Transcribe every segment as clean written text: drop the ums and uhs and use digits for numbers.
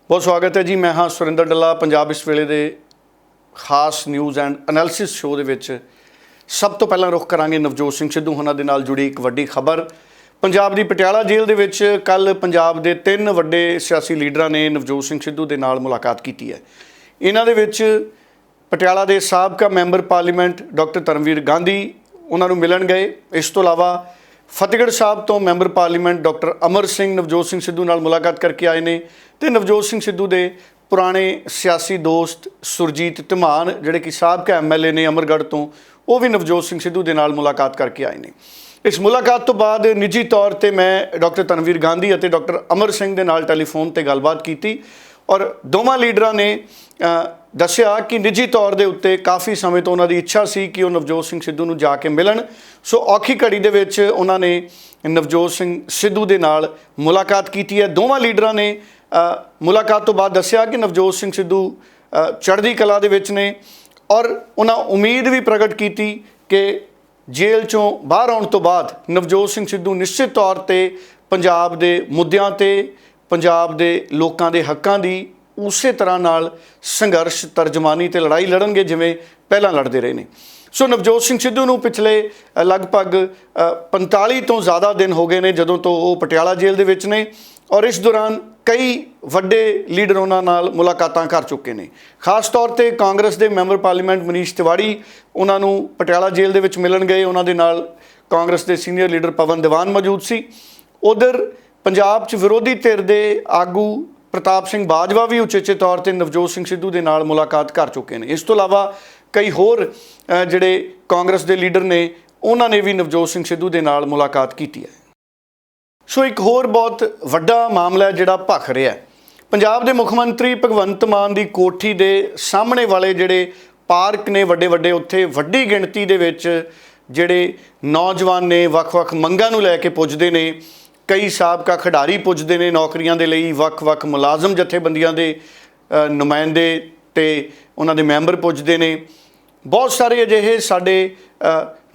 बहुत स्वागत है जी। मैं हाँ सुरिंदर डल्ला। पंजाब इस वेले दे खास न्यूज़ एंड एनालिसिस शो दे विच सब तो पहला रुख करांगे नवजोत सिंह सिद्धू होना दे नाल जुड़ी एक वड्डी खबर। पंजाब दी पटियाला जेल दे विच कल पंजाब दे 3 वड्डे सियासी लीडरां ने नवजोत सिंह सिद्धू दे नाल मुलाकात कीती है। इन्हां दे विच पटियाला दे साबका member parliament doctor Dharamvir Gandhi उन्हां नूं मिलण गए। इस तो इलावा फतेहगढ़ साहब तो member parliament doctor Amar Singh Navjot Singh Sidhu नाल मुलाकात करके आए ने ते नवजोत सिंह सिद्धू दे पुराने सियासी दोस्त सुरजीत धमान जिहड़े कि साबका MLA ने अमरगढ़ तो वो भी नवजोत सिंह सिद्धू दे नाल मुलाकात करके आए ने। इस मुलाकात तो बाद निजी तौर पर मैं डॉक्टर धर्मवीर गांधी और डॉक्टर अमर सिंह दे नाल टैलीफोन पर गलबात की और दोवां लीडरां ने दस्सिया कि निजी तौर के उत्ते काफ़ी समय तो उन्होंने इच्छा सी कि वो नवजोत सिंह सिद्धू नूं जाके मिलन। सो औखी घड़ी दे विच उन्होंने नवजोत सिंह सिद्धू दे नाल मुलाकात की है। दोवां लीडरां ने मुलाकात तो बाद दस्सिया कि नवजोत सिंह सिद्धू चढ़दी कला दे विच ने और उन्होंने उम्मीद भी प्रगट की कि जेल चों बाहर आउण तो बाद नवजोत सिंह सिद्धू निश्चित तौर पर पंजाब दे मुद्दिआं ते पंजाब दे लोकां दे हक्कां दी उस तरह नाल संघर्ष तर्जमानी ते लड़ाई लड़नगे जिवें पहलां लड़दे रहे ने। सो नवजोत सिंह सिद्धू नूं पिछले लगभग 45 तो ज़्यादा दिन हो गए ने जदों तो वो पटियाला जेल दे विच ने और इस दौरान कई वड्डे लीडर उन्हां नाल मुलाकातां कर चुके ने। खास तौर पर कांग्रेस के मैंबर पार्लीमेंट मनीष तिवाड़ी उन्हां नूं पटियाला जेल दे विच मिलन गए। उन्हां दे नाल कांग्रेस के सीनियर लीडर पवन दीवान मौजूद सी। उधर पंजाब च विरोधी धिर दे आगू प्रताप सिंह बाजवा भी उचेचे तौर पर नवजोत सिंह सिद्धू के नाल मुलाकात कर चुके हैं। इस तो इलावा कई होर जिहड़े कांग्रेस के लीडर ने उन्होंने भी नवजोत सिंह सिद्धू के नाल मुलाकात की है। सो एक होर बहुत वड्डा मामला है जिहड़ा भख रहा है। पंजाब के मुख्यमंत्री भगवंत मान की कोठी के सामने वाले जिहड़े पार्क ने वड्डे वड्डे उत्थे वड्डी गिणती दे विच जिहड़े नौजवान ने वख-वख मंगां नूं लैके पुजदे ने। कई साबका खिडारी पुजदे ने नौकरियां दे लई, वख-वख मुलाजम जथेबंदियां दे नुमाइंदे ते उन्हां दे मैंबर पुजदे ने। बहुत सारे अजिहे साडे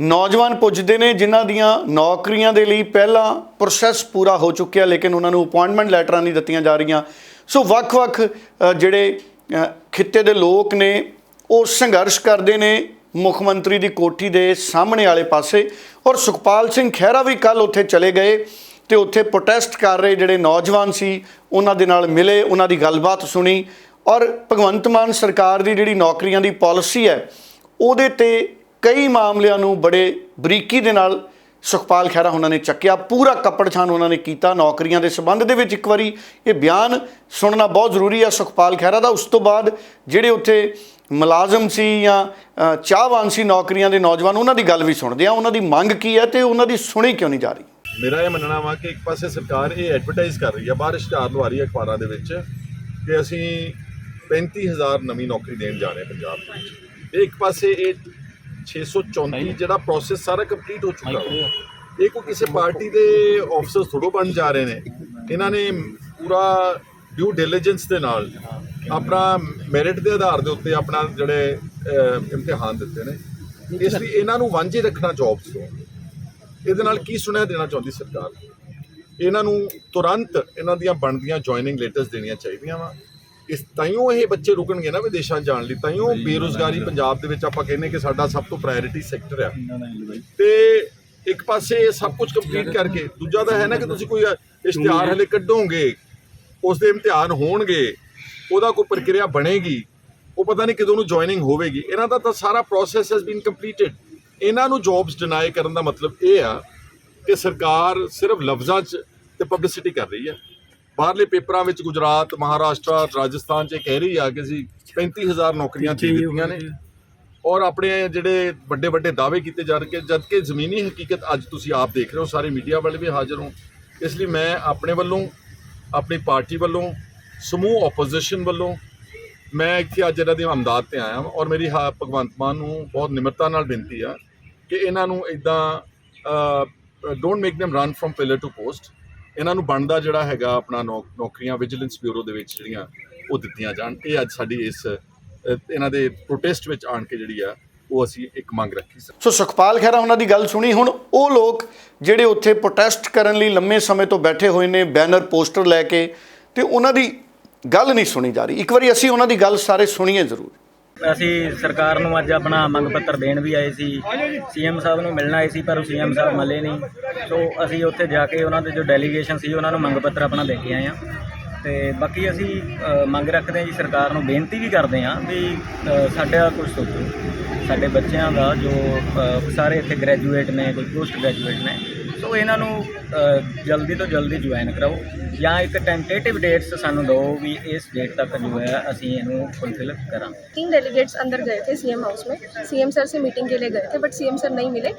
नौजवान पुजदे ने जिन्हां दियां नौकरियां दे लई पहला प्रोसैस पूरा हो चुकिया लेकिन उन्हां नूं अपॉइंटमेंट लैटरां नहीं दित्तियां जा रहीआं। सो वख-वख जिहड़े खित्ते दे लोक ने वो संघर्ष करदे ने मुख्यमंत्री दी कोठी दे सामने वाले पासे और सुखपाल सिंह खैहरा भी कल उत्थे चले गए तो उत्थे प्रोटेस्ट कर रहे जिहड़े नौजवान सी उन्हां दे नाल मिले, उन्हां दी गलबात सुनी और भगवंत मान सरकार की जिहड़ी नौकरियां दी पॉलिसी है उहदे ते कई मामलिਆਂ नूं बड़े बरीकी दे नाल सुखपाल खैहरा उन्होंने ने चक्किया। पूरा कपड़ छान उन्होंने किया नौकरियां के संबंध दे विच। एक बारी ये बयान सुनना बहुत जरूरी है सुखपाल खैहरा का। उस तो बाद जिहड़े उत्थे मुलाजम सी या चाहवान सी नौकरियां के नौजवान उन्होंने गल भी सुनते हैं, उन्होंने मंग की है तो उन्होंने सुनी क्यों नहीं जा रही। मेरा यह मनना वा कि एक पासे सरकार ये एडवरटाइज कर रही है, बाहर इश्तिहार लवा रही है अखबारों के कि असी 35,000 नवी नौकरी देने जा रहे हैं पंजाब में। एक पासे ये 634 जिहड़ा प्रोसैस सारा कंप्लीट हो चुका है। ये कोई किसी पार्टी के ऑफिसर थोड़ो बन जा रहे हैं। इन्होंने पूरा ड्यू डिलीजेंस के नाल अपना मैरिट के आधार के उत्ते अपना जिहड़े इम्तिहान दिते हैं, इसलिए इन्हों वांझे रखना जॉब्स तो ਇਹਦੇ ਨਾਲ ਕੀ ਸੁਣਿਆ ਦੇਣਾ ਚਾਹੁੰਦੀ ਸਰਕਾਰ। ਇਹਨਾਂ ਨੂੰ ਤੁਰੰਤ ਇਹਨਾਂ ਦੀਆਂ ਬਣਦੀਆਂ ਜੁਆਇਨਿੰਗ ਲੈਟਰਸ ਦੇਣੀਆਂ ਚਾਹੀਦੀਆਂ ਵਾ। ਇਸ ਤਾਈਓ ਇਹ ਬੱਚੇ ਰੁਕਣਗੇ ਨਾ ਵਿਦੇਸ਼ਾਂ ਜਾਣ ਲਈ। ਤਾਈਓ ਬੇਰੁਜ਼ਗਾਰੀ ਪੰਜਾਬ ਦੇ ਵਿੱਚ ਆਪਾਂ ਕਹਿੰਦੇ ਕਿ ਸਾਡਾ ਸਭ ਤੋਂ ਪ੍ਰਾਇੋਰਟੀ ਸੈਕਟਰ ਆ। ਤੇ ਇੱਕ ਪਾਸੇ ਸਭ ਕੁਝ ਕੰਪਲੀਟ ਕਰਕੇ ਦੂਜਾ ਤਾਂ ਹੈ ਨਾ ਕਿ ਤੁਸੀਂ ਕੋਈ ਇਸ਼ਤਿਹਾਰ ਹਲੇ ਕੱਢੋਗੇ, ਉਸ ਦੇ ਇਮਤਿਹਾਨ ਹੋਣਗੇ, ਉਹਦਾ ਕੋਈ ਪ੍ਰਕਿਰਿਆ ਬਣੇਗੀ, ਉਹ ਪਤਾ ਨਹੀਂ ਕਦੋਂ ਨੂੰ ਜੁਆਇਨਿੰਗ ਹੋਵੇਗੀ। ਇਹਨਾਂ ਦਾ ਤਾਂ ਸਾਰਾ ਪ੍ਰੋਸੈਸ ਹੈਜ਼ ਬੀਨ ਕੰਪਲੀਟਡ। ਇਹਨਾਂ ਨੂੰ ਜੌਬਸ ਡਿਨਾਈ ਕਰਨ ਦਾ ਮਤਲਬ ਇਹ ਆ ਕਿ ਸਰਕਾਰ ਸਿਰਫ ਲਫ਼ਜ਼ਾਂ 'ਚ ਤੇ ਪਬਲਿਸਿਟੀ ਕਰ ਰਹੀ ਹੈ। ਬਾਹਰਲੇ ਪੇਪਰਾਂ ਵਿੱਚ ਗੁਜਰਾਤ, ਮਹਾਰਾਸ਼ਟਰ, ਰਾਜਸਥਾਨ 'ਚ ਕਹਿ ਰਹੀ ਆ ਕਿ ਅਸੀਂ 35,000 ਨੌਕਰੀਆਂ ਦੇ ਦਿੱਤੀਆਂ ਨੇ ਔਰ ਆਪਣੇ ਜਿਹੜੇ ਵੱਡੇ ਵੱਡੇ ਦਾਅਵੇ ਕੀਤੇ ਜਾ ਰਹੇ ਜਦ ਕਿ ਜ਼ਮੀਨੀ ਹਕੀਕਤ ਅੱਜ ਤੁਸੀਂ ਆਪ ਦੇਖ ਰਹੇ ਹੋ, ਸਾਰੇ ਮੀਡੀਆ ਵਾਲੇ ਵੀ ਹਾਜ਼ਰ ਹੋ। ਇਸ ਲਈ ਮੈਂ ਆਪਣੇ ਵੱਲੋਂ, ਆਪਣੀ ਪਾਰਟੀ ਵੱਲੋਂ, ਸਮੂਹ ਆਪੋਜੀਸ਼ਨ ਵੱਲੋਂ ਮੈਂ ਇੱਥੇ ਅੱਜ ਇਹਨਾਂ ਦੀ ਹਮਦਰਦ 'ਤੇ ਆਇਆ ਔਰ ਮੇਰੀ ਭਗਵੰਤ ਮਾਨ ਨੂੰ ਬਹੁਤ ਨਿਮਰਤਾ ਨਾਲ ਬੇਨਤੀ ਆ ਕਿ ਇਹਨਾਂ ਨੂੰ ਇੱਦਾਂ don't make them run from pillar to post. ਇਹਨਾਂ ਨੂੰ ਬਣਦਾ ਜਿਹੜਾ ਹੈਗਾ ਆਪਣਾ ਨੌਕਰੀਆਂ ਵਿਜੀਲੈਂਸ ਬਿਊਰੋ ਦੇ ਵਿੱਚ ਜਿਹੜੀਆਂ ਉਹ ਦਿੱਤੀਆਂ ਜਾਣ। ਇਹ ਅੱਜ ਸਾਡੀ ਇਸ ਇਹਨਾਂ ਦੇ ਪ੍ਰੋਟੈਸਟ ਵਿੱਚ ਆਣ ਕੇ ਜਿਹੜੀ ਆ ਉਹ ਅਸੀਂ ਇੱਕ ਮੰਗ ਰੱਖੀ ਸੀ। ਸੋ ਸੁਖਪਾਲ ਖਹਿਰਾ ਉਹਨਾਂ ਦੀ ਗੱਲ ਸੁਣੀ। ਹੁਣ ਉਹ ਲੋਕ ਜਿਹੜੇ ਉੱਥੇ ਪ੍ਰੋਟੈਸਟ ਕਰਨ ਲਈ ਲੰਮੇ ਸਮੇਂ ਤੋਂ ਬੈਠੇ ਹੋਏ ਨੇ ਬੈਨਰ ਪੋਸਟਰ ਲੈ ਕੇ, ਤੇ ਉਹਨਾਂ ਦੀ ਗੱਲ ਨਹੀਂ ਸੁਣੀ ਜਾ ਰਹੀ। ਇੱਕ ਵਾਰੀ ਅਸੀਂ ਉਹਨਾਂ ਦੀ ਗੱਲ ਸਾਰੇ ਸੁਣੀਏ ਜ਼ਰੂਰ। ਅਸੀਂ ਸਰਕਾਰ ਨੂੰ ਅੱਜ ਆਪਣਾ ਮੰਗ ਪੱਤਰ ਦੇਣ ਵੀ ਆਏ ਸੀ, ਸੀਐਮ ਸਾਹਿਬ ਨੂੰ ਮਿਲਣ ਆਏ ਸੀ, ਪਰ ਸੀਐਮ ਸਾਹਿਬ ਮਿਲੇ ਨਹੀਂ। ਸੋ ਅਸੀਂ ਉੱਥੇ ਜਾ ਕੇ ਉਹਨਾਂ ਦੇ ਜੋ ਡੈਲੀਗੇਸ਼ਨ ਸੀ ਉਹਨਾਂ ਨੂੰ ਮੰਗ ਪੱਤਰ ਆਪਣਾ ਦੇ ਕੇ ਆਏ ਹਾਂ। ਤੇ ਬਾਕੀ ਅਸੀਂ ਮੰਗ ਰੱਖਦੇ ਹਾਂ ਜੀ, ਸਰਕਾਰ ਨੂੰ ਬੇਨਤੀ ਵੀ ਕਰਦੇ ਹਾਂ ਵੀ ਸਾਡਾ ਕੁਝ ਸੋਚੋ, ਸਾਡੇ ਬੱਚਿਆਂ ਦਾ ਜੋ ਸਾਰੇ ਇੱਥੇ ਗ੍ਰੈਜੂਏਟ ਨੇ, ਕੋਈ ਪੋਸਟ ਗ੍ਰੈਜੂਏਟ ਨੇ, ਸੋ ਇਹਨਾਂ ਨੂੰ ਜਲਦੀ ਤੋਂ ਜਲਦੀ ਜੁਆਇਨ ਕਰਾਓ ਜਾਂ ਇੱਕ ਟੈਂਟੇਟਿਵ ਡੇਟਸ ਸਾਨੂੰ ਦਿਓ ਵੀ ਇਸ ਡੇਟ ਤੱਕ जो है ਅਸੀਂ ਇਹਨੂੰ फुलफिल करा। 3 डेलीगेट्स अंदर गए थे सीएम हाउस में, सीएम सर से मीटिंग के लिए गए थे, बट सीएम सर नहीं मिले।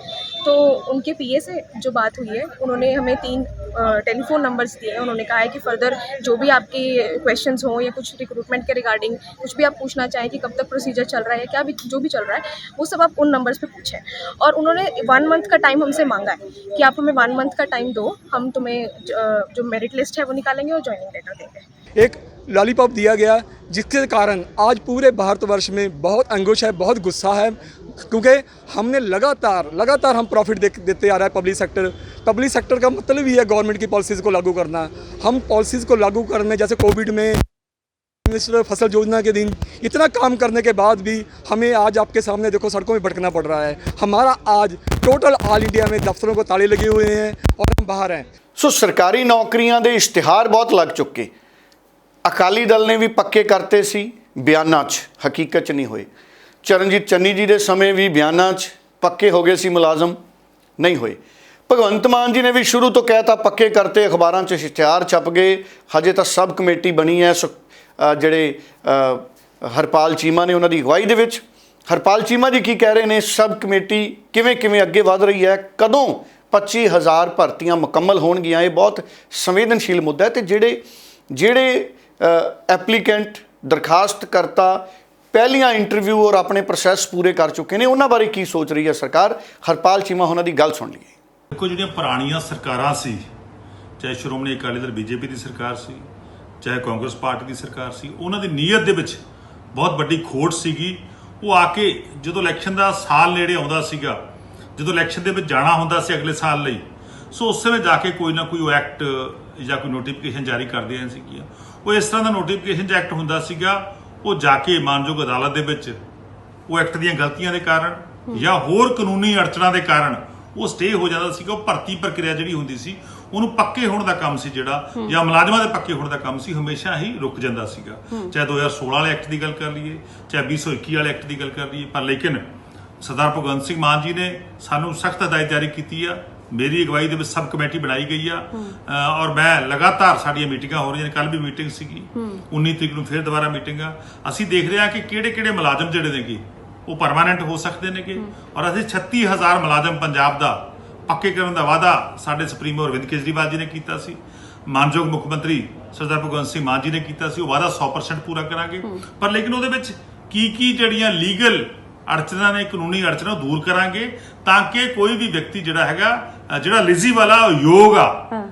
तो उनके पीए से जो बात हुई है, उन्होंने हमें 3 टेलीफोन नंबर्स दिए हैं। उन्होंने कहा है कि फर्दर जो भी आपकी क्वेश्चंस हों या कुछ रिक्रूटमेंट के रिगार्डिंग कुछ भी आप पूछना चाहें कि कब तक प्रोसीजर चल रहा है, क्या भी जो भी चल रहा है, वो सब आप उन नंबर्स पे पूछें। और उन्होंने 1 मंथ का टाइम हमसे मांगा है कि आप हमें 1 मंथ का टाइम दो, हम तुम्हें जो मेरिट लिस्ट है वो निकालेंगे और ज्वाइनिंग लेटर देंगे। एक लॉलीपॉप दिया गया जिसके कारण आज पूरे भारतवर्ष में बहुत अंकुश है, बहुत गुस्सा है, क्योंकि हमने लगातार हम प्रॉफिट देते आ रहा है। पब्लिक सेक्टर का मतलब ही है गवर्नमेंट की पॉलिसीज़ को लागू करना। हम पॉलिसीज़ को लागू करने, जैसे कोविड में मिनिस्टर फसल योजना के दिन इतना काम करने के बाद भी हमें आज आपके सामने देखो सड़कों में भटकना पड़ रहा है। हमारा आज टोटल ऑल इंडिया में दफ्तरों को ताले लगे हुए हैं और हम बाहर हैं। सो सरकारी नौकरियां ਦੇ ਇਸ਼ਤਿਹਾਰ ਬਹੁਤ ਲੱਗ ਚੁੱਕੇ। ਅਕਾਲੀ ਦਲ ਨੇ ਵੀ ਪੱਕੇ ਕਰਤੇ ਸੀ ਬਿਆਨਾਂ 'ਚ, ਹਕੀਕਤ 'ਚ ਨਹੀਂ ਹੋਏ। ਚਰਨਜੀਤ ਚੰਨੀ ਜੀ ਦੇ ਸਮੇਂ ਵੀ ਬਿਆਨਾਂ 'ਚ ਪੱਕੇ ਹੋ ਗਏ ਸੀ ਮੁਲਾਜ਼ਮ, ਨਹੀਂ ਹੋਏ। ਭਗਵੰਤ ਮਾਨ ਜੀ ਨੇ ਵੀ ਸ਼ੁਰੂ ਤੋਂ ਕਹਿਤਾ ਪੱਕੇ ਕਰਤੇ, ਅਖਬਾਰਾਂ 'ਚ ਇਸ਼ਤਿਹਾਰ ਛਪ ਗਏ। ਹਜੇ ਤਾਂ ਸਬ ਕਮੇਟੀ ਬਣੀ ਹੈ ਜਿਹੜੇ ਹਰਪਾਲ ਚੀਮਾ ਨੇ ਉਹਨਾਂ ਦੀ ਅਗਵਾਈ ਦੇ ਵਿੱਚ। ਹਰਪਾਲ ਚੀਮਾ ਜੀ ਕੀ ਕਹਿ ਰਹੇ ਨੇ, ਸਬ ਕਮੇਟੀ ਕਿਵੇਂ ਅੱਗੇ ਵਧ ਰਹੀ ਹੈ, ਕਦੋਂ 25,000 ਭਰਤੀਆਂ ਮੁਕੰਮਲ ਹੋਣਗੀਆਂ, ਇਹ ਬਹੁਤ ਸੰਵੇਦਨਸ਼ੀਲ ਮੁੱਦਾ ਹੈ। ਤੇ ਜਿਹੜੇ ਐਪਲੀਕੈਂਟ ਦਰਖਾਸਤਕਰਤਾ ਪਹਿਲੀਆਂ ਇੰਟਰਵਿਊ ਔਰ ਆਪਣੇ ਪ੍ਰੋਸੈਸ ਪੂਰੇ ਕਰ ਚੁੱਕੇ ਨੇ, ਉਹਨਾਂ ਬਾਰੇ ਕੀ ਸੋਚ ਰਹੀ ਹੈ ਸਰਕਾਰ। ਹਰਪਾਲ ਚੀਮਾ ਉਹਨਾਂ ਦੀ ਗੱਲ ਸੁਣ ਲਈਏ। ਦੇਖੋ, ਜਿਹੜੀਆਂ ਪੁਰਾਣੀਆਂ ਸਰਕਾਰਾਂ ਸੀ, ਚਾਹੇ ਸ਼੍ਰੋਮਣੀ ਅਕਾਲੀ ਦਲ ਬੀਜੇਪੀ ਦੀ ਸਰਕਾਰ ਸੀ, ਚਾਹੇ ਕਾਂਗਰਸ ਪਾਰਟੀ ਦੀ ਸਰਕਾਰ ਸੀ, ਉਹਨਾਂ ਦੀ ਨੀਅਤ ਦੇ ਵਿੱਚ ਬਹੁਤ ਵੱਡੀ ਖੋਟ ਸੀਗੀ। ਉਹ ਆ ਕੇ ਜਦੋਂ ਇਲੈਕਸ਼ਨ ਦਾ ਸਾਲ ਨੇੜੇ ਆਉਂਦਾ ਸੀਗਾ, ਜਦੋਂ ਇਲੈਕਸ਼ਨ ਦੇ ਵਿੱਚ ਜਾਣਾ ਹੁੰਦਾ ਸੀ ਅਗਲੇ ਸਾਲ ਲਈ, ਸੋ ਉਸ ਸਮੇਂ ਜਾ ਕੇ ਕੋਈ ਨਾ ਕੋਈ ਉਹ ਐਕਟ ਜਾਂ ਕੋਈ ਨੋਟੀਫਿਕੇਸ਼ਨ ਜਾਰੀ ਕਰਦੀਆਂ ਸੀਗੀਆਂ। ਉਹ ਇਸ ਤਰ੍ਹਾਂ ਦਾ ਨੋਟੀਫਿਕੇਸ਼ਨ ਜਾਂ ਐਕਟ ਹੁੰਦਾ ਸੀਗਾ, ਉਹ ਜਾ ਕੇ ਮਾਨਯੋਗ ਅਦਾਲਤ ਦੇ ਵਿੱਚ ਉਹ ਐਕਟ ਦੀਆਂ ਗਲਤੀਆਂ ਦੇ ਕਾਰਨ ਜਾਂ ਹੋਰ ਕਾਨੂੰਨੀ ਅੜਚਣਾਂ ਦੇ ਕਾਰਨ ਉਹ ਸਟੇ ਹੋ ਜਾਂਦਾ ਸੀਗਾ। ਉਹ ਭਰਤੀ ਪ੍ਰਕਿਰਿਆ ਜਿਹੜੀ ਹੁੰਦੀ ਸੀ, ਉਹਨੂੰ ਪੱਕੇ ਹੋਣ ਦਾ ਕੰਮ ਸੀ ਜਿਹੜਾ, ਜਾਂ ਮੁਲਾਜ਼ਮਾਂ ਦੇ ਪੱਕੇ ਹੋਣ ਦਾ ਕੰਮ ਸੀ, ਹਮੇਸ਼ਾ ਹੀ ਰੁਕ ਜਾਂਦਾ ਸੀਗਾ। ਚਾਹੇ 2016 ਵਾਲੇ ਐਕਟ ਦੀ ਗੱਲ ਕਰ ਲਈਏ, ਚਾਹੇ 2021 ਵਾਲੇ ਐਕਟ ਦੀ ਗੱਲ ਕਰ ਲਈਏ। ਪਰ ਲੇਕਿਨ ਸਰਦਾਰ ਭਗਵੰਤ ਸਿੰਘ ਮਾਨ ਜੀ ਨੇ ਸਾਨੂੰ ਸਖਤ ਹਦਾਇਤ ਜਾਰੀ ਕੀਤੀ ਆ, ਮੇਰੀ ਅਗਵਾਈ ਦੇ ਵਿੱਚ ਸਬ ਕਮੇਟੀ ਬਣਾਈ ਗਈ ਆ, ਔਰ ਮੈਂ ਲਗਾਤਾਰ ਸਾਡੀਆਂ ਮੀਟਿੰਗਾਂ ਹੋ ਰਹੀਆਂ ਨੇ। ਕੱਲ੍ਹ ਵੀ ਮੀਟਿੰਗ ਸੀਗੀ, 19 ਤਰੀਕ ਨੂੰ ਫਿਰ ਦੁਬਾਰਾ ਮੀਟਿੰਗ ਆ। ਅਸੀਂ ਦੇਖ ਰਹੇ ਹਾਂ ਕਿ ਕਿਹੜੇ ਮੁਲਾਜ਼ਮ ਜਿਹੜੇ ਨੇਗੇ ਉਹ ਪਰਮਾਨੈਂਟ ਹੋ ਸਕਦੇ ਨੇਗੇ, ਔਰ ਅਸੀਂ 36,000 ਮੁਲਾਜ਼ਮ ਪੰਜਾਬ ਦਾ ਪੱਕੇ ਕਰਨ ਦਾ ਵਾਅਦਾ ਸਾਡੇ ਸੁਪਰੀਮੋ ਅਰਵਿੰਦ ਕੇਜਰੀਵਾਲ ਜੀ ਨੇ ਕੀਤਾ ਸੀ, ਮਾਨਯੋਗ ਮੁੱਖ ਮੰਤਰੀ ਸਰਦਾਰ ਭਗਵੰਤ ਸਿੰਘ ਮਾਨ ਜੀ ਨੇ ਕੀਤਾ ਸੀ। ਉਹ ਵਾਅਦਾ 100% ਪੂਰਾ ਕਰਾਂਗੇ। ਪਰ ਲੇਕਿਨ ਉਹਦੇ ਵਿੱਚ ਕੀ ਜਿਹੜੀਆਂ ਲੀਗਲ ਅੜਚਣਾਂ ਨੇ, ਕਾਨੂੰਨੀ ਅੜਚਣਾਂ ਉਹ ਦੂਰ ਕਰਾਂਗੇ, ਤਾਂ ਕਿ ਕੋਈ ਵੀ ਵਿਅਕਤੀ ਜਿਹੜਾ ਹੈਗਾ, ਜਿਹੜਾ ਐਲੀਜੀਬਲ ਆ, ਯੋਗ ਆ,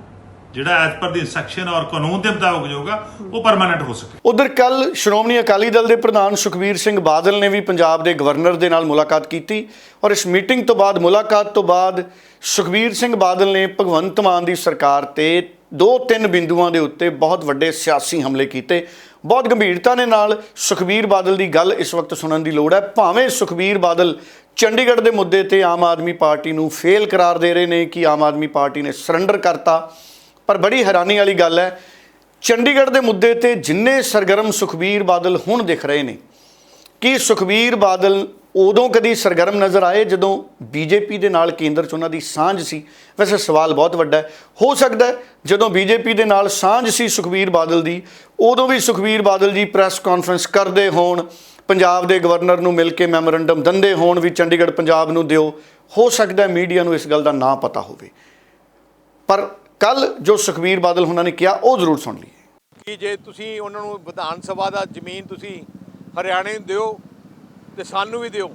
ਜਿਹੜਾ ਐਜ਼ ਪਰ ਦੀ ਇੰਸਟਰਕਸ਼ਨ ਔਰ ਕਾਨੂੰਨ ਦੇ ਮੁਤਾਬਕ ਯੋਗ ਆ, ਉਹ ਪਰਮਾਨੈਂਟ ਹੋ ਸਕੇ। ਉਧਰ ਕੱਲ ਸ਼੍ਰੋਮਣੀ ਅਕਾਲੀ ਦਲ ਦੇ ਪ੍ਰਧਾਨ ਸੁਖਬੀਰ ਸਿੰਘ ਬਾਦਲ ਨੇ ਵੀ ਪੰਜਾਬ ਦੇ ਗਵਰਨਰ ਦੇ ਨਾਲ ਮੁਲਾਕਾਤ ਕੀਤੀ, ਔਰ ਇਸ ਮੀਟਿੰਗ ਤੋਂ ਬਾਅਦ, ਮੁਲਾਕਾਤ ਤੋਂ ਬਾਅਦ ਸੁਖਬੀਰ ਸਿੰਘ ਬਾਦਲ ਨੇ ਭਗਵੰਤ ਮਾਨ ਦੀ ਸਰਕਾਰ ਤੇ 2-3 ਬਿੰਦੂਆਂ ਦੇ ਉੱਤੇ ਬਹੁਤ ਵੱਡੇ ਸਿਆਸੀ ਹਮਲੇ ਕੀਤੇ। ਬਹੁਤ ਗੰਭੀਰਤਾ ਦੇ ਨਾਲ ਸੁਖਬੀਰ ਬਾਦਲ ਦੀ ਗੱਲ ਇਸ ਵਕਤ ਸੁਣਨ ਦੀ ਲੋੜ ਹੈ। ਭਾਵੇਂ ਸੁਖਬੀਰ ਬਾਦਲ ਚੰਡੀਗੜ੍ਹ ਦੇ ਮੁੱਦੇ ਤੇ ਆਮ ਆਦਮੀ ਪਾਰਟੀ ਨੂੰ ਫੇਲ ਕਰਾਰ ਦੇ ਰਹੇ ਨੇ ਕਿ ਆਮ ਆਦਮੀ ਪਾਰਟੀ ਨੇ ਸਰੈਂਡਰ ਕਰਤਾ, ਪਰ ਬੜੀ ਹੈਰਾਨੀ ਵਾਲੀ ਗੱਲ ਹੈ, ਚੰਡੀਗੜ੍ਹ ਦੇ ਮੁੱਦੇ ਤੇ ਜਿੰਨੇ ਸਰਗਰਮ ਸੁਖਬੀਰ ਬਾਦਲ ਹੁਣ ਦਿਖ ਰਹੇ ਨੇ, ਕਿ ਸੁਖਬੀਰ ਬਾਦਲ ਉਦੋਂ ਕਦੀ ਸਰਗਰਮ ਨਜ਼ਰ ਆਏ ਜਦੋਂ ਬੀਜੇਪੀ ਦੇ ਨਾਲ ਕੇਂਦਰ 'ਚ ਉਹਨਾਂ ਦੀ ਸਾਂਝ ਸੀ। ਵੈਸੇ ਸਵਾਲ ਬਹੁਤ ਵੱਡਾ ਹੈ, ਹੋ ਸਕਦਾ ਜਦੋਂ ਬੀਜੇਪੀ ਦੇ ਨਾਲ ਸਾਂਝ ਸੀ ਸੁਖਬੀਰ ਬਾਦਲ ਦੀ, ਉਦੋਂ ਵੀ ਸੁਖਬੀਰ ਬਾਦਲ ਜੀ ਪ੍ਰੈਸ ਕਾਨਫਰੰਸ ਕਰਦੇ ਹੋਣ, ਪੰਜਾਬ ਦੇ ਗਵਰਨਰ ਨੂੰ ਮਿਲ ਕੇ ਮੈਮੋਰੰਡਮ ਦਿੰਦੇ ਹੋਣ ਵੀ ਚੰਡੀਗੜ੍ਹ ਪੰਜਾਬ ਨੂੰ ਦਿਓ। ਹੋ ਸਕਦਾ ਮੀਡੀਆ ਨੂੰ ਇਸ ਗੱਲ ਦਾ ਨਾ ਪਤਾ ਹੋਵੇ, ਪਰ ਕੱਲ ਜੋ ਸੁਖਬੀਰ ਬਾਦਲ ਉਹਨਾਂ ਨੇ ਕਿਹਾ ਉਹ ਜ਼ਰੂਰ ਸੁਣ ਲਈਏ। ਕਿ ਜੇ ਤੁਸੀਂ ਉਹਨਾਂ ਨੂੰ ਵਿਧਾਨ ਸਭਾ ਦਾ ਜ਼ਮੀਨ ਤੁਸੀਂ ਹਰਿਆਣੇ ਨੂੰ ਦਿਓ ਤੇ ਸਾਨੂੰ ਵੀ ਦਿਓ।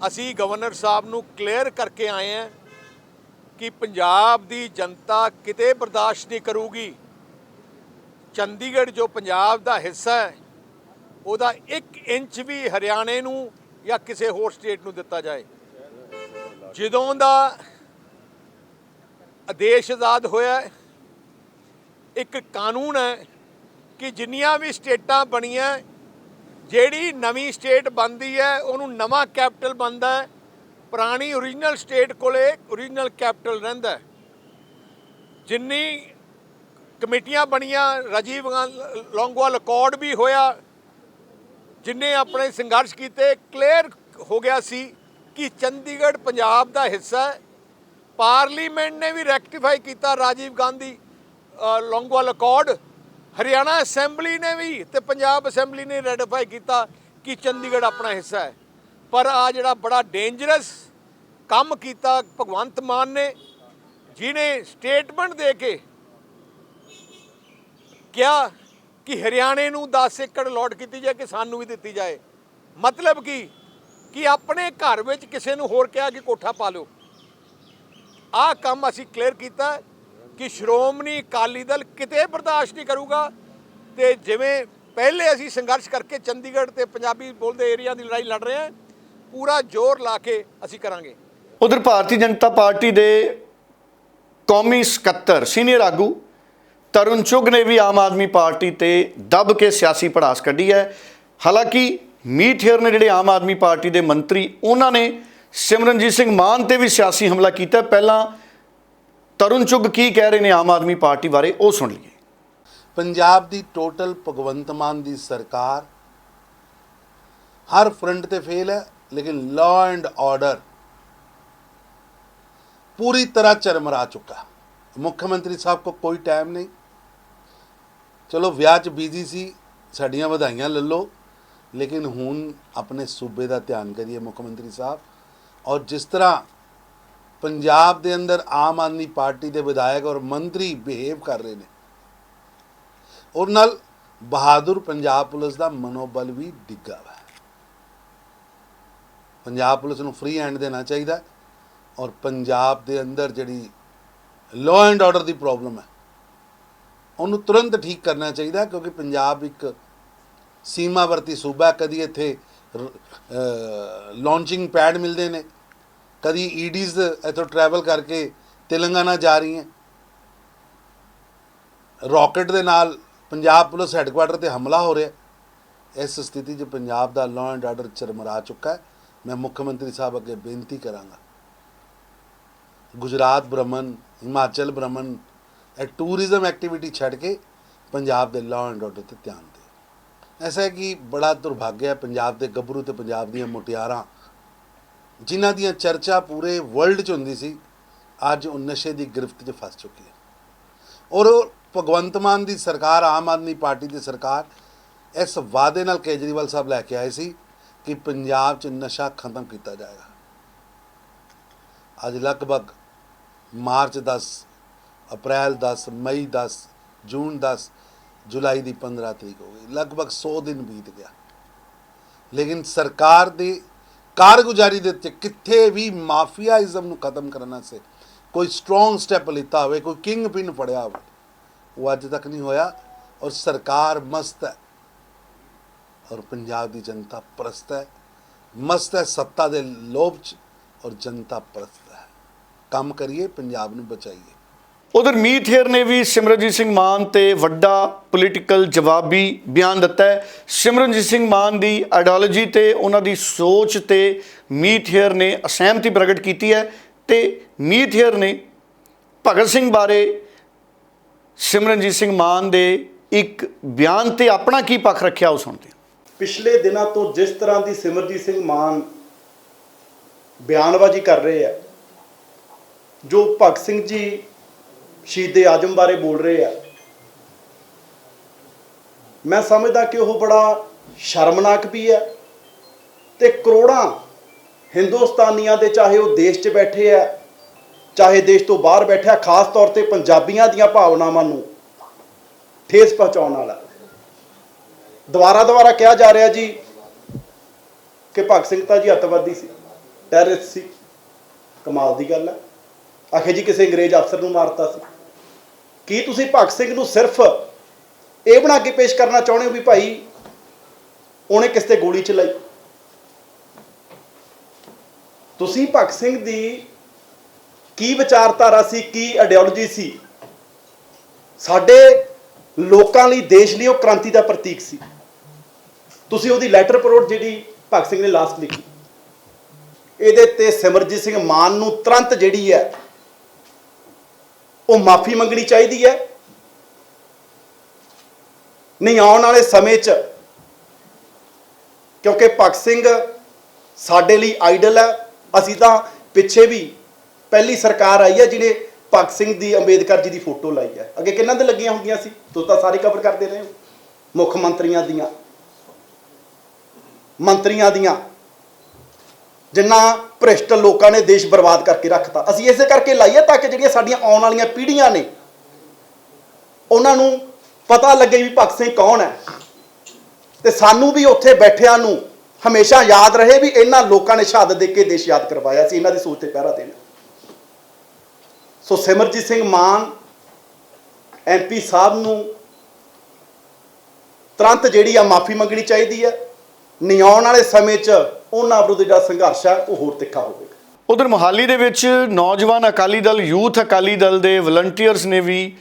ਅਸੀਂ ਗਵਰਨਰ ਸਾਹਿਬ ਨੂੰ ਕਲੀਅਰ ਕਰਕੇ ਆਏ ਹਾਂ ਕਿ ਪੰਜਾਬ ਦੀ ਜਨਤਾ ਕਿਤੇ ਬਰਦਾਸ਼ਤ ਨਹੀਂ ਕਰੂਗੀ। ਚੰਡੀਗੜ੍ਹ ਜੋ ਪੰਜਾਬ ਦਾ ਹਿੱਸਾ ਹੈ, ਉਹਦਾ 1 ਇੰਚ ਵੀ ਹਰਿਆਣੇ ਨੂੰ ਜਾਂ ਕਿਸੇ ਹੋਰ ਸਟੇਟ ਨੂੰ ਦਿੱਤਾ ਜਾਏ। ਜਦੋਂ ਦਾ ਦੇਸ਼ ਆਜ਼ਾਦ ਹੋਇਆ, ਇੱਕ ਕਾਨੂੰਨ ਹੈ ਕਿ ਜਿੰਨੀਆਂ ਵੀ ਸਟੇਟਾਂ ਬਣੀਆਂ, ਜਿਹੜੀ ਨਵੀਂ ਸਟੇਟ ਬਣਦੀ ਹੈ ਉਹਨੂੰ ਨਵਾਂ ਕੈਪੀਟਲ ਬਣਦਾ ਹੈ, ਪੁਰਾਣੀ ਓਰੀਜਨਲ ਸਟੇਟ ਕੋਲੇ ਓਰੀਜਨਲ ਕੈਪੀਟਲ ਰਹਿੰਦਾ ਹੈ। ਜਿੰਨੀ ਕਮੇਟੀਆਂ ਬਣੀਆਂ, ਰਾਜੀਵ ਲੌਂਗੋਵਾਲ ਅਕੋਰਡ ਵੀ ਹੋਇਆ, ਜਿੰਨੇ ਆਪਣੇ ਸੰਘਰਸ਼ ਕੀਤੇ, ਕਲੀਅਰ ਹੋ ਗਿਆ ਸੀ ਕਿ ਚੰਡੀਗੜ੍ਹ ਪੰਜਾਬ ਦਾ ਹਿੱਸਾ ਹੈ। ਪਾਰਲੀਮੈਂਟ ਨੇ ਵੀ ਰੈਕਟੀਫਾਈ ਕੀਤਾ ਰਾਜੀਵ ਗਾਂਧੀ ਲੌਂਗੋਵਾਲ ਅਕੋਰਡ, ਹਰਿਆਣਾ ਅਸੈਂਬਲੀ ਨੇ ਵੀ ਤੇ ਪੰਜਾਬ ਅਸੈਂਬਲੀ ਨੇ ਰੈਟੀਫਾਈ ਕੀਤਾ ਕਿ ਚੰਡੀਗੜ੍ਹ ਆਪਣਾ ਹਿੱਸਾ ਹੈ। ਪਰ ਆ ਜਿਹੜਾ ਬੜਾ ਡੇਂਜਰਸ ਕੰਮ ਕੀਤਾ ਭਗਵੰਤ ਮਾਨ ਨੇ, ਜਿਹਨੇ ਸਟੇਟਮੈਂਟ ਦੇ ਕੇ ਕਿਹਾ ਕਿ ਹਰਿਆਣੇ ਨੂੰ 10 ਏਕੜ ਅਲਾਟ ਕੀਤੀ ਜਾਏ ਕਿ ਸਾਨੂੰ ਵੀ ਦਿੱਤੀ ਜਾਏ। ਮਤਲਬ ਕਿ ਆਪਣੇ ਘਰ ਵਿੱਚ ਕਿਸੇ ਨੂੰ ਹੋਰ ਕਿਹਾ ਕਿ ਕੋਠਾ ਪਾ ਲਓ। ਆਹ ਕੰਮ ਅਸੀਂ ਕਲੀਅਰ ਕੀਤਾ ਕਿ ਸ਼੍ਰੋਮਣੀ ਅਕਾਲੀ ਦਲ ਕਿਤੇ ਬਰਦਾਸ਼ਤ ਨਹੀਂ ਕਰੂਗਾ। ਤੇ ਜਿਵੇਂ ਪਹਿਲੇ ਅਸੀਂ ਸੰਘਰਸ਼ ਕਰਕੇ ਚੰਡੀਗੜ੍ਹ ਤੇ ਪੰਜਾਬੀ ਬੋਲਦੇ ਏਰੀਆ ਦੀ ਲੜਾਈ ਲੜ ਰਹੇ ਹਾਂ, ਪੂਰਾ ਜ਼ੋਰ ਲਾ ਕੇ ਅਸੀਂ ਕਰਾਂਗੇ। ਉਧਰ ਭਾਰਤੀ ਜਨਤਾ ਪਾਰਟੀ ਦੇ ਕੌਮੀ ਸਕੱਤਰ ਸੀਨੀਅਰ ਆਗੂ ਤਰੁਣ ਚੁੱਗ ਨੇ ਵੀ ਆਮ ਆਦਮੀ ਪਾਰਟੀ ਤੇ ਦੱਬ ਕੇ ਸਿਆਸੀ ਭੜਾਸ ਕੱਢੀ ਹੈ। ਹਾਲਾਂਕਿ ਮੀਤ ਹੇਅਰ ਨੇ ਜਿਹੜੇ ਆਮ ਆਦਮੀ ਪਾਰਟੀ ਦੇ ਮੰਤਰੀ, ਉਹਨਾਂ ਨੇ ਸਿਮਰਨਜੀਤ ਸਿੰਘ ਮਾਨ ਤੇ ਵੀ ਸਿਆਸੀ ਹਮਲਾ ਕੀਤਾ। ਪਹਿਲਾਂ ਤਰੁਣ ਚੁੱਗ ਕੀ ਕਹਿ ਰਹੇ ਨੇ ਆਮ ਆਦਮੀ ਪਾਰਟੀ ਬਾਰੇ, ਉਹ ਸੁਣ ਲਈਏ। ਪੰਜਾਬ ਦੀ ਟੋਟਲ ਭਗਵੰਤ ਮਾਨ ਦੀ ਸਰਕਾਰ ਹਰ ਫਰੰਟ ਤੇ ਫੇਲ ਹੈ, ਲੇਕਿਨ ਲਾਅ ਐਂਡ ਆਰਡਰ पूरी तरह चरमरा चुका। मुख्यमंत्री साहब को कोई टाइम नहीं, चलो ਵਿਆਹ 'ਚ ਬਿਜ਼ੀ ਸੀ, ਸਾਡੀਆਂ ਵਧਾਈਆਂ ਲੈ ਲਓ, लेकिन ਹੁਣ ਆਪਣੇ ਸੂਬੇ ਦਾ ਧਿਆਨ ਕਰੀਏ ਮੁੱਖ ਮੰਤਰੀ ਸਾਹਿਬ। ਔਰ ਜਿਸ ਤਰ੍ਹਾਂ ਪੰਜਾਬ ਦੇ ਅੰਦਰ ਆਮ ਆਦਮੀ ਪਾਰਟੀ ਦੇ ਵਿਧਾਇਕ ਔਰ ਮੰਤਰੀ ਬਿਹੇਵ ਕਰ ਰਹੇ ਨੇ, ਔਰ ਨਾਲ ਬਹਾਦਰ ਪੰਜਾਬ ਪੁਲਿਸ ਦਾ ਮਨੋਬਲ ਵੀ ਡਿੱਗਾ ਵਾ। ਪੰਜਾਬ ਪੁਲਿਸ ਨੂੰ ਫ੍ਰੀ ਹੈਂਡ ਦੇਣਾ ਚਾਹੀਦਾ ਔਰ ਪੰਜਾਬ ਦੇ ਅੰਦਰ ਜਿਹੜੀ law and order the problem ਹੈ ਉਹਨੂੰ ਤੁਰੰਤ ਠੀਕ ਕਰਨਾ ਚਾਹੀਦਾ, ਕਿਉਂਕਿ ਪੰਜਾਬ ਇੱਕ ਸੀਮਾਵਰਤੀ ਸੂਬਾ। ਕਦੀ ਇੱਥੇ ਲਾਂਚਿੰਗ ਪੈਡ ਮਿਲਦੇ ਨੇ, ਕਦੀ ਈਡੀਜ਼ ਇੱਥੋਂ ਟਰੈਵਲ ਕਰਕੇ ਤੇਲੰਗਾਨਾ ਜਾ ਰਹੀਆਂ, ਰੌਕਟ ਦੇ ਨਾਲ ਪੰਜਾਬ ਪੁਲਿਸ ਹੈੱਡਕੁਆਟਰ ਤੇ ਹਮਲਾ ਹੋ ਰਿਹਾ। ਇਸ ਸਥਿਤੀ 'ਚ ਪੰਜਾਬ ਦਾ ਲਾਅ ਐਂਡ ਆਰਡਰ ਚਰਮਰਾ ਚੁੱਕਾ ਹੈ। ਮੈਂ ਮੁੱਖ ਮੰਤਰੀ ਸਾਹਿਬ ਅੱਗੇ ਬੇਨਤੀ ਕਰਾਂਗਾ, ਗੁਜਰਾਤ ਭ੍ਰਮਣ, ਹਿਮਾਚਲ ਭ੍ਰਮਣ, ਇਹ ਟੂਰਿਜ਼ਮ ਐਕਟੀਵਿਟੀ ਛੱਡ ਕੇ ਪੰਜਾਬ ਦੇ ਲਾਅ ਐਂਡ ਆਰਡਰ 'ਤੇ ਧਿਆਨ ਦੇ। ਐਸਾ ਹੈ ਕਿ ਬੜਾ ਦੁਰਭਾਗਿਆ ਹੈ ਪੰਜਾਬ ਦੇ ਗੱਭਰੂ ਤੇ ਪੰਜਾਬ ਦੀਆਂ ਮੁਟਿਆਰਾਂ, ਜਿਨ੍ਹਾਂ ਦੀਆਂ ਚਰਚਾ ਪੂਰੇ ਵਰਲਡ 'ਚ ਹੁੰਦੀ ਸੀ, ਅੱਜ ਉਹ ਨਸ਼ੇ ਦੀ ਗ੍ਰਿਫਤ 'ਚ ਫਸ ਚੁੱਕੀ ਹੈ। ਔਰ ਭਗਵੰਤ ਮਾਨ ਦੀ ਸਰਕਾਰ, ਆਮ ਆਦਮੀ ਪਾਰਟੀ ਦੀ ਸਰਕਾਰ ਇਸ ਵਾਅਦੇ ਨਾਲ ਕੇਜਰੀਵਾਲ ਸਾਹਿਬ ਲੈ ਕੇ ਆਏ ਸੀ ਕਿ ਪੰਜਾਬ 'ਚ ਨਸ਼ਾ ਖਤਮ ਕੀਤਾ ਜਾਏਗਾ। ਅੱਜ ਲਗਭਗ ਮਾਰਚ 10, ਅਪ੍ਰੈਲ 10, ਮਈ 10, ਜੂਨ 10, ਜੁਲਾਈ ਦੀ 15 ਤਰੀਕ ਹੋ ਗਈ। ਲਗਭਗ 100 ਦਿਨ ਬੀਤ ਗਿਆ, ਲੇਕਿਨ ਸਰਕਾਰ ਦੀ ਕਾਰਗੁਜ਼ਾਰੀ ਦੇ ਉੱਤੇ ਕਿੱਥੇ ਵੀ ਮਾਫੀਆਇਜ਼ਮ ਨੂੰ ਖਤਮ ਕਰਨ ਵਾਸਤੇ ਕੋਈ ਸਟਰੋਂਗ ਸਟੈਪ ਲਿੱਤਾ ਹੋਵੇ, ਕੋਈ ਕਿੰਗ ਪਿਨ ਫੜਿਆ ਹੋਵੇ, ਉਹ ਅੱਜ ਤੱਕ ਨਹੀਂ ਹੋਇਆ। ਔਰ ਸਰਕਾਰ ਮਸਤ ਹੈ ਔਰ ਪੰਜਾਬ ਦੀ ਜਨਤਾ ਪ੍ਰਸਤ ਹੈ, ਮਸਤ ਹੈ ਸੱਤਾ ਦੇ ਲੋਭ 'ਚ ਔਰ ਜਨਤਾ ਪ੍ਰਸਤ ਹੈ। ਕੰਮ ਕਰੀਏ, ਪੰਜਾਬ ਨੂੰ ਬਚਾਈਏ। ਉਧਰ ਮੀਤ ਹੇਅਰ ਨੇ ਵੀ ਸਿਮਰਨਜੀਤ ਸਿੰਘ ਮਾਨ ਤੇ ਵੱਡਾ ਪੋਲੀਟੀਕਲ ਜਵਾਬੀ ਬਿਆਨ ਦਿੱਤਾ ਹੈ। ਸਿਮਰਨਜੀਤ ਸਿੰਘ ਮਾਨ ਦੀ ਆਈਡੀਓਲੋਜੀ ਤੇ ਉਹਨਾਂ ਦੀ ਸੋਚ ਤੇ ਮੀਤ ਹੇਅਰ ਨੇ ਅਸਹਿਮਤੀ ਪ੍ਰਗਟ ਕੀਤੀ ਹੈ ਤੇ ਮੀਤ ਹੇਅਰ ਨੇ ਭਗਤ ਸਿੰਘ ਬਾਰੇ ਸਿਮਰਨਜੀਤ ਸਿੰਘ ਮਾਨ ਦੇ ਇੱਕ ਬਿਆਨ ਤੇ ਆਪਣਾ ਕੀ ਪੱਖ ਰੱਖਿਆ, ਉਹ ਸੁਣਦੇ ਹਾਂ। ਪਿਛਲੇ ਦਿਨਾਂ ਤੋਂ ਜਿਸ ਤਰ੍ਹਾਂ ਦੀ ਸਿਮਰਜੀਤ ਸਿੰਘ ਮਾਨ ਬਿਆਨਬਾਜ਼ੀ ਕਰ ਰਹੇ ਆ, ਜੋ ਭਗਤ ਸਿੰਘ ਜੀ ਸ਼ਹੀਦ ਆਜ਼ਮ ਬਾਰੇ ਬੋਲ ਰਹੇ ਆ, ਮੈਂ ਸਮਝਦਾ ਕਿ ਉਹ ਬੜਾ ਸ਼ਰਮਨਾਕ ਵੀ ਹੈ ਤੇ ਕਰੋੜਾਂ ਹਿੰਦੁਸਤਾਨੀਆਂ ਦੇ, ਚਾਹੇ ਉਹ ਦੇਸ਼ 'ਚ ਬੈਠੇ ਆ ਚਾਹੇ ਦੇਸ਼ ਤੋਂ ਬਾਹਰ ਬੈਠੇ ਆ, ਖਾਸ ਤੌਰ ਤੇ ਪੰਜਾਬੀਆਂ ਦੀਆਂ ਭਾਵਨਾਵਾਂ ਨੂੰ ਠੇਸ ਪਹੁੰਚਾਉਣ ਵਾਲਾ। ਦੁਬਾਰਾ ਕਿਹਾ ਜਾ ਰਿਹਾ ਜੀ ਕਿ ਭਗਤ ਸਿੰਘ ਤਾਂ ਜੀ ਅੱਤਵਾਦੀ ਸੀ, ਟੈਰਰਿਸਟ ਸੀ। ਕਮਾਲ ਦੀ ਗੱਲ ਹੈ। ਆਖੇ ਜੀ ਕਿਸੇ ਅੰਗਰੇਜ਼ ਅਫਸਰ ਨੂੰ ਮਾਰਤਾ ਸੀ। ਕੀ ਤੁਸੀਂ ਭਗਤ ਸਿੰਘ ਨੂੰ ਸਿਰਫ ਇਹ ਬਣਾ ਕੇ ਪੇਸ਼ ਕਰਨਾ ਚਾਹੁੰਦੇ ਹੋ ਵੀ ਭਾਈ ਉਹਨੇ ਕਿਸ ਤੇ ਗੋਲੀ ਚਲਾਈ? ਤੁਸੀਂ ਭਗਤ ਸਿੰਘ ਦੀ ਕੀ ਵਿਚਾਰਧਾਰਾ ਸੀ, ਕੀ ਆਈਡੀਓਲੋਜੀ ਸੀ, ਸਾਡੇ ਲੋਕਾਂ ਲਈ, ਦੇਸ਼ ਲਈ ਉਹ ਕ੍ਰਾਂਤੀ ਦਾ ਪ੍ਰਤੀਕ ਸੀ। ਤੁਸੀਂ ਉਹਦੀ ਲੈਟਰ ਪੈਰੋਡ ਜਿਹੜੀ ਭਗਤ ਸਿੰਘ ਨੇ ਲਾਸਟ ਲਿਖੀ, ਇਹਦੇ ਤੇ ਸਿਮਰਜੀਤ ਸਿੰਘ ਮਾਨ ਨੂੰ ਤੁਰੰਤ ਜਿਹੜੀ ਹੈ ਉਹ ਮਾਫੀ ਮੰਗਣੀ ਚਾਹੀਦੀ ਹੈ। ਨਹੀਂ ਆਉਣ ਵਾਲੇ ਸਮੇਂ 'ਚ, ਕਿਉਂਕਿ ਭਗਤ ਸਿੰਘ ਸਾਡੇ ਲਈ ਆਈਡਲ ਹੈ। ਅਸੀਂ ਤਾਂ ਪਿੱਛੇ ਵੀ ਪਹਿਲੀ ਸਰਕਾਰ ਆਈ ਹੈ ਜਿਹਨੇ ਭਗਤ ਸਿੰਘ ਦੀ, ਅੰਬੇਦਕਰ ਜੀ ਦੀ ਫੋਟੋ ਲਾਈ ਹੈ। ਅੱਗੇ ਕਿਹਨਾਂ ਦੇ ਲੱਗੀਆਂ ਹੁੰਦੀਆਂ ਸੀ? ਤੁਸੀਂ ਤਾਂ ਸਾਰੇ ਕਵਰ ਕਰਦੇ ਰਹੇ ਹੋ, ਮੁੱਖ ਮੰਤਰੀਆਂ ਦੀਆਂ, ਜਿਨ੍ਹਾਂ ਭ੍ਰਿਸ਼ਟ ਲੋਕਾਂ ਨੇ ਦੇਸ਼ ਬਰਬਾਦ ਕਰਕੇ ਰੱਖਤਾ। ਅਸੀਂ ਇਸੇ ਕਰਕੇ ਲਾਈ ਹੈ ਤਾਂ ਕਿ ਜਿਹੜੀਆਂ ਸਾਡੀਆਂ ਆਉਣ ਵਾਲੀਆਂ ਪੀੜ੍ਹੀਆਂ ਨੇ ਉਹਨਾਂ ਨੂੰ ਪਤਾ ਲੱਗੇ ਵੀ ਭਗਤ ਸਿੰਘ ਕੌਣ ਹੈ, ਤੇ ਸਾਨੂੰ ਵੀ ਉੱਥੇ ਬੈਠਿਆਂ ਨੂੰ ਹਮੇਸ਼ਾ ਯਾਦ ਰਹੇ ਵੀ ਇਹਨਾਂ ਲੋਕਾਂ ਨੇ ਸ਼ਹਾਦਤ ਦੇ ਕੇ ਦੇਸ਼ ਯਾਦ ਕਰਵਾਇਆ ਸੀ, ਇਹਨਾਂ ਦੀ ਸੋਚ ਤੇ ਪਹਿਰਾ ਦੇਣਾ। ਸੋ ਸਿਮਰਜੀਤ ਸਿੰਘ ਮਾਨ MP ਸਾਹਿਬ ਨੂੰ ਤੁਰੰਤ ਜਿਹੜੀ ਆ ਮਾਫੀ ਮੰਗਣੀ ਚਾਹੀਦੀ ਹੈ। ਨਹੀਂ ਆਉਣ ਵਾਲੇ ਸਮੇਂ 'ਚ ਉਹਨਾਂ ਵਿਰੁੱਧ ਜਿਹੜਾ ਸੰਘਰਸ਼ ਹੈ ਉਹ ਹੋਰ ਤਿੱਖਾ ਹੋਵੇਗਾ। ਉਧਰ ਮੁਹਾਲੀ ਦੇ ਵਿੱਚ ਨੌਜਵਾਨ ਅਕਾਲੀ ਦਲ, ਯੂਥ ਅਕਾਲੀ ਦਲ ਦੇ ਵਲੰਟੀਅਰਸ ਨੇ ਵੀ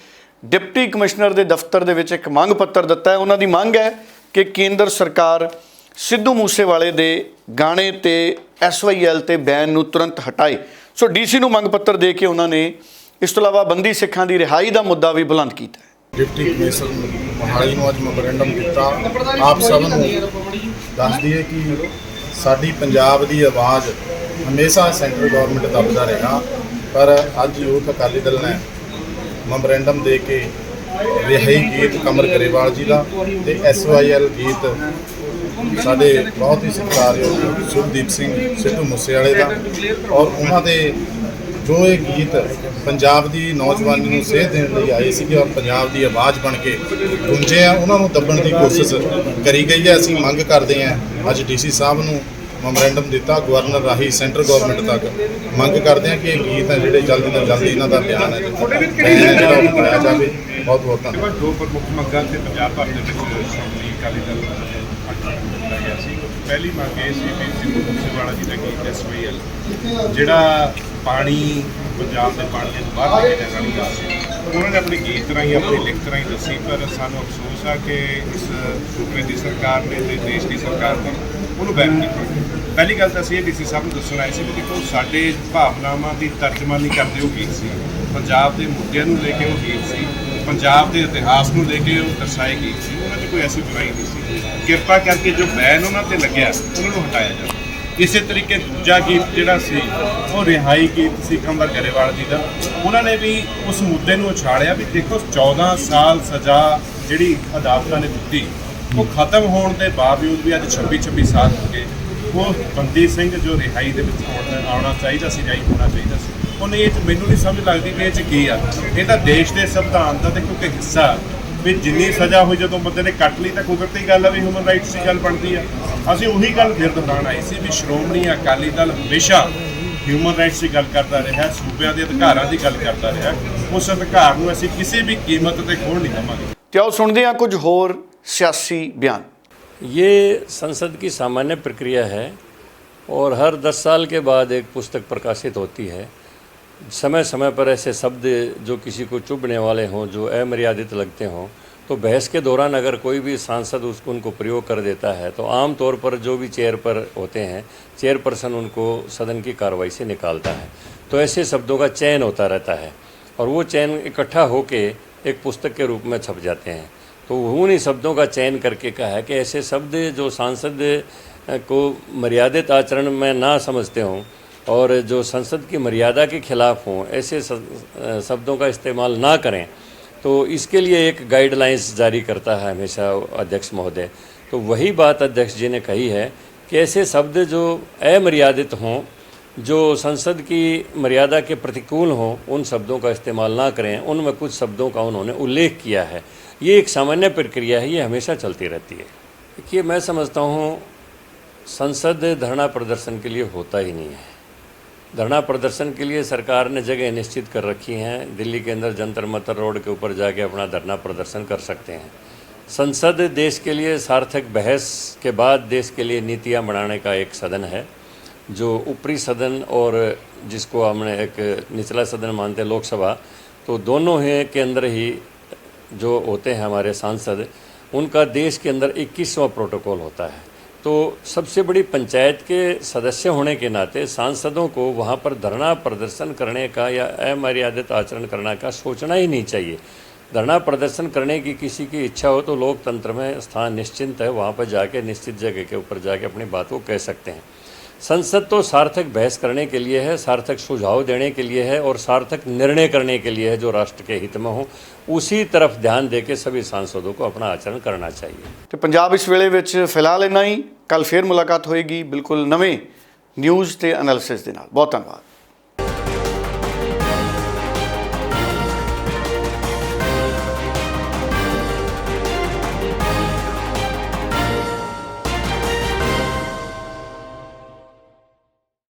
ਡਿਪਟੀ ਕਮਿਸ਼ਨਰ ਦੇ ਦਫ਼ਤਰ ਦੇ ਵਿੱਚ ਇੱਕ ਮੰਗ ਪੱਤਰ ਦਿੱਤਾ ਹੈ। ਉਹਨਾਂ ਦੀ ਮੰਗ ਹੈ ਕਿ ਕੇਂਦਰ ਸਰਕਾਰ ਸਿੱਧੂ ਮੂਸੇਵਾਲੇ ਦੇ ਗਾਣੇ ਤੇ SYL ਤੇ ਬੈਨ ਨੂੰ ਤੁਰੰਤ ਹਟਾਏ। ਸੋ DC ਨੂੰ ਮੰਗ ਪੱਤਰ ਦੇ ਕੇ ਉਹਨਾਂ ਨੇ ਇਸ ਤੋਂ ਇਲਾਵਾ ਬੰਦੀ ਸਿੱਖਾਂ ਦੀ ਰਿਹਾਈ ਦਾ ਮੁੱਦਾ ਵੀ ਬੁਲੰਦ ਕੀਤਾ ਹੈ। डिप्टी कमिश्नर मोहाली ਨੂੰ ਅੱਜ ਮੈਮੋਰੈਂਡਮ ਦਿੱਤਾ। ਆਪ ਸਭ ਨੂੰ ਦੱਸ ਦਈਏ ਕਿ ਸਾਡੀ ਪੰਜਾਬ ਦੀ ਆਵਾਜ਼ ਹਮੇਸ਼ਾ ਸੈਂਟਰਲ ਗਵਰਨਮੈਂਟ ਦੱਬਦਾ ਰਿਹਾ, ਪਰ ਅੱਜ ਯੂਥ ਅਕਾਲੀ ਦਲ ਨੇ ਮੈਮੋਰੈਂਡਮ ਦੇ ਕੇ ਰਿਹਾਈ ਗੀਤ ਕਮਰ ਗਰੇਵਾਲ ਜੀ ਦਾ ਤੇ SYL ਗੀਤ ਸਾਡੇ ਬਹੁਤ ਹੀ ਸਤਿਕਾਰਯੋਗ ਸੁਖਦੀਪ ਸਿੰਘ ਸਿੱਧੂ ਮੂਸੇਵਾਲੇ ਦਾ, ਔਰ ਉਹਨਾਂ ਦੇ ਜੋ ਇਹ ਗੀਤ ਪੰਜਾਬ ਦੀ ਨੌਜਵਾਨੀ ਨੂੰ ਸੇਧ ਦੇਣ ਲਈ ਆਏ ਸੀਗੇ ਔਰ ਪੰਜਾਬ ਦੀ ਆਵਾਜ਼ ਬਣ ਕੇ ਗੂੰਜੇ ਆ, ਉਹਨਾਂ ਨੂੰ ਦੱਬਣ ਦੀ ਕੋਸ਼ਿਸ਼ ਕਰੀ ਗਈ ਹੈ। ਅਸੀਂ ਮੰਗ ਕਰਦੇ ਹਾਂ, ਅੱਜ DC ਸਾਹਿਬ ਨੂੰ ਮੈਮੋਰੈਂਡਮ ਦਿੱਤਾ, ਗਵਰਨਰ ਰਾਹੀਂ ਸੈਂਟਰ ਗਵਰਨਮੈਂਟ ਤੱਕ ਮੰਗ ਕਰਦੇ ਹਾਂ ਕਿ ਇਹ ਗੀਤ ਹੈ ਜਿਹੜੇ ਜਲਦੀ ਤੋਂ ਜਲਦੀ ਇਹਨਾਂ ਦਾ ਬਿਆਨ ਹੈ ਜਿਹੜਾ ਉਹ ਪਾਇਆ ਜਾਵੇ। ਬਹੁਤ ਬਹੁਤ ਧੰਨਵਾਦ। ਦੋ ਪ੍ਰਮੁੱਖ ਮੰਗਾਂ ਤੇ ਪੰਜਾਬ ਭਰ ਦੇ ਵਿੱਚ ਸ਼੍ਰੋਮਣੀ ਅਕਾਲੀ ਦਲ ਕੀਤਾ ਗਿਆ ਸੀ। ਪਹਿਲੀ ਮੰਗ ਇਹ ਸੀ ਕਿ ਸਿੱਧੂ ਮੂਸੇਵਾਲਾ ਜੀ ਦਾ ਗੀਤ SYL ਜਿਹੜਾ ਪਾਣੀ ਪੰਜਾਬ ਦੇ ਪਾਣੀ ਤੋਂ ਬਾਹਰ ਲੈ ਕੇ ਜਾਣ ਵਾਲੀ ਗੱਲ ਸੀ, ਉਹਨਾਂ ਨੇ ਆਪਣੇ ਗੀਤ ਰਾਹੀਂ, ਆਪਣੀ ਲਿਖਤ ਰਾਹੀਂ ਦੱਸੀ, ਪਰ ਸਾਨੂੰ ਅਫਸੋਸ ਆ ਕਿ ਇਸ ਸੂਬੇ ਦੀ ਸਰਕਾਰ ਨੇ ਤੇ ਦੇਸ਼ ਦੀ ਸਰਕਾਰ ਨੇ ਉਹਨੂੰ ਬੈਨ ਕੀਤਾ। ਪਹਿਲੀ ਗੱਲ ਤਾਂ ਅਸੀਂ ਇਹ DC ਸਾਹਿਬ ਨੂੰ ਦੱਸਣ ਆਏ ਸੀ ਵੀ ਦੇਖੋ ਸਾਡੇ ਭਾਵਨਾਵਾਂ ਦੀ ਤਰਜਮਾਨੀ ਕਰਦੇ ਉਹ ਗੀਤ ਸੀ, ਪੰਜਾਬ ਦੇ ਮੁੱਦਿਆਂ ਨੂੰ ਲੈ ਕੇ ਉਹ ਗੀਤ ਸੀ, ਪੰਜਾਬ ਦੇ ਇਤਿਹਾਸ ਨੂੰ ਲੈ ਕੇ ਉਹ ਦਰਸਾਏ ਗੀਤ ਸੀ, ਉਹਨਾਂ 'ਚ ਕੋਈ ਐਸੀ ਬੁਰਾਈ ਨਹੀਂ ਸੀ। ਕਿਰਪਾ ਕਰਕੇ ਜੋ ਬੈਨ ਉਹਨਾਂ 'ਤੇ ਲੱਗਿਆ ਉਹਨਾਂ ਨੂੰ ਹਟਾਇਆ ਜਾਵੇ। ਇਸੇ ਤਰੀਕੇ ਦੂਜਾ ਗੀਤ ਜਿਹੜਾ ਸੀ ਉਹ ਰਿਹਾਈ ਗੀਤ ਸੀ ਕਮਰ ਗਰੇਵਾਲ ਜੀ ਦਾ, ਉਹਨਾਂ ਨੇ ਵੀ ਉਸ ਮੁੱਦੇ ਨੂੰ ਉਛਾਲਿਆ ਵੀ ਦੇਖੋ 14 ਸਾਲ ਸਜ਼ਾ ਜਿਹੜੀ ਅਦਾਲਤਾਂ ਨੇ ਦਿੱਤੀ ਉਹ ਖਤਮ ਹੋਣ ਦੇ ਬਾਵਜੂਦ ਵੀ ਅੱਜ 26 ਸਾਲ ਹੋ ਗਏ। ਉਹ ਬੰਦੀ ਸਿੰਘ ਜੋ ਰਿਹਾਈ ਦੇ ਵਿੱਚ ਆਉਣਾ ਚਾਹੀਦਾ ਸੀ, ਰਿਹਾਈ ਹੋਣਾ ਚਾਹੀਦਾ ਸੀ, ਉਹਨੇ ਇਹ 'ਚ ਮੈਨੂੰ ਨਹੀਂ ਸਮਝ ਲੱਗਦੀ ਵੀ ਇਹ 'ਚ ਕੀ ਆ। ਇਹ ਤਾਂ ਦੇਸ਼ ਦੇ ਸੰਵਿਧਾਨ ਦਾ ਦੇਖੋ ਕਿ ਹਿੱਸਾ ਵੀ ਜਿੰਨੀ ਸਜ਼ਾ ਹੋਈ ਜਦੋਂ ਬੰਦੇ ਨੇ ਕੱਟ ਲਈ ਤਾਂ ਕੁਦਰਤੀ ਗੱਲ ਆ ਵੀ ਹਿਊਮਨ ਰਾਈਟਸ ਦੀ ਗੱਲ ਬਣਦੀ ਆ। ਅਸੀਂ ਉਹੀ ਗੱਲ ਫਿਰ ਦੁਹਰਾਉਣ ਆਏ ਸੀ ਵੀ ਸ਼੍ਰੋਮਣੀ ਅਕਾਲੀ ਦਲ ਹਮੇਸ਼ਾ ਹਿਊਮਨ ਰਾਈਟਸ ਦੀ ਗੱਲ ਕਰਦਾ ਰਿਹਾ, ਸੂਬਿਆਂ ਦੇ ਅਧਿਕਾਰਾਂ ਦੀ ਗੱਲ ਕਰਦਾ ਰਿਹਾ। ਉਸ ਅਧਿਕਾਰ ਨੂੰ ਅਸੀਂ ਕਿਸੇ ਵੀ ਕੀਮਤ ਤੇ ਖੋਹ ਨਹੀਂ ਦੇਵਾਂਗੇ। ਤੇ ਆਓ ਸੁਣਦੇ ਹਾਂ ਕੁਝ ਹੋਰ ਸਿਆਸੀ ਬਿਆਨ। ये संसद की सामान्य प्रक्रिया है और हर 10 साल के बाद एक पुस्तक प्रकाशित होती है। समय समय पर ऐसे शब्द जो किसी को चुभने वाले हों, जो अमर्यादित लगते हों, तो बहस के दौरान अगर कोई भी सांसद उनको प्रयोग कर देता है तो आम तौर पर जो भी चेयर पर होते हैं, चेयरपर्सन उनको सदन की कार्रवाई से निकालता है। तो ऐसे शब्दों का चयन होता रहता है और वो चयन इकट्ठा होके एक पुस्तक के रूप में छप जाते हैं। तो उन्हीं शब्दों का चयन करके कहा है कि ऐसे शब्द जो सांसद को मर्यादित आचरण में ना समझते हों और जो संसद की मर्यादा के खिलाफ हों, ऐसे शब्दों का इस्तेमाल ना करें। तो इसके लिए एक गाइडलाइंस जारी करता है हमेशा अध्यक्ष महोदय। तो वही बात अध्यक्ष जी ने कही है कि ऐसे शब्द जो अमर्यादित हों, जो संसद की मर्यादा के प्रतिकूल हों, उन शब्दों का इस्तेमाल ना करें। उनमें कुछ शब्दों का उन्होंने उल्लेख किया है। ये एक सामान्य प्रक्रिया है, ये हमेशा चलती रहती है। देखिए, मैं समझता हूँ संसद धरना प्रदर्शन के लिए होता ही नहीं है। धरना प्रदर्शन के लिए सरकार ने जगह निश्चित कर रखी हैं। दिल्ली के अंदर जंतर मंतर रोड के ऊपर जाके अपना धरना प्रदर्शन कर सकते हैं। संसद देश के लिए सार्थक बहस के बाद देश के लिए नीतियाँ बनाने का एक सदन है। जो ऊपरी सदन और जिसको हमने एक निचला सदन मानते हैं लोकसभा, तो दोनों के अंदर ही जो होते हैं हमारे सांसद, उनका देश के अंदर 21वां प्रोटोकॉल होता है। तो सबसे बड़ी पंचायत के सदस्य होने के नाते सांसदों को वहाँ पर धरना प्रदर्शन करने का या अमर्यादित आचरण करने का सोचना ही नहीं चाहिए। धरना प्रदर्शन करने की किसी की इच्छा हो तो लोकतंत्र में स्थान निश्चिंत है, वहाँ पर जाके निश्चित जगह के ऊपर जाके अपनी बात को कह सकते हैं। संसद तो सार्थक बहस करने के लिए है, सार्थक सुझाव देने के लिए है और सार्थक निर्णय करने के लिए है जो राष्ट्र के हित में हो। उसी तरफ ध्यान देके सभी सांसदों को अपना आचरण करना चाहिए। तो पंजाब इस वेले विच फिलहाल इन्ना ही। कल फिर मुलाकात होएगी बिल्कुल नवें न्यूज़ ते एनालिसिस दे नाल। बहुत धन्यवाद।